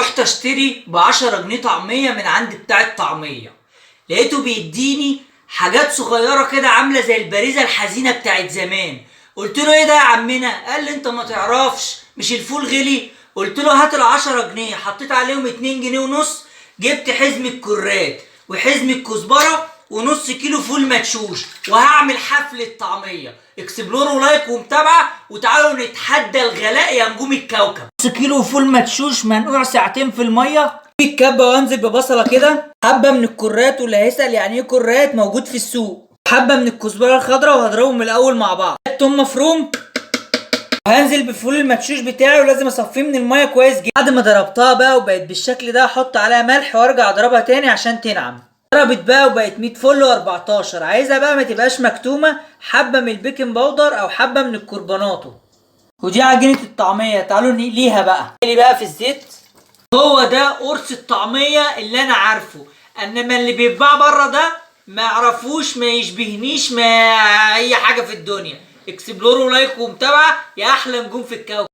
رحت اشتري ب10 جنيه طعميه من عند بتاع الطعميه، لقيته بيديني حاجات صغيره كده عامله زي البريزه الحزينه بتاعت زمان. قلت له ايه ده يا عمنا؟ قال لي انت ما تعرفش مش الفول غلي؟ قلت له هات ال10 جنيه، حطيت عليهم 2 جنيه ونص، جبت حزمه كرات وحزمه كزبره ونص كيلو فول مدشوش، وهعمل حفله طعميه. اكسبلوروا لايك ومتابعه، وتعالوا نتحدى الغلاء يا نجوم الكوكب. نص كيلو فول مدشوش منقوع ساعتين في الميه في الكبه، وانزل ببصله كده، حبه من الكرات، واللي هيسال يعني ايه كرات موجود في السوق، حبه من الكزبره الخضراء، وهضربهم الاول مع بعض، توم مفروم، وهنزل بالفول المدشوش بتاعي، ولازم اصفيه من الميه كويس جدا. بعد ما ضربتها بقى وبقت بالشكل ده، احط عليها ملح وارجع اضربها تاني عشان تنعم. ضربت بقى وبقت 100 فل و14. عايزها بقى ما تبقاش مكتومه، حبه من البيكنج باودر او حبه من الكربوناتو. ودي عجينه الطعميه، تعالوا نقليها بقى. نقلي بقى في الزيت. هو ده قرص الطعميه اللي انا عارفه، انما اللي بيتباع بره ده ما اعرفوش، ما يشبهنيش ما اي حاجه في الدنيا. اكسبلوروا لايك ومتابعه يا احلى نجوم في الكوكب.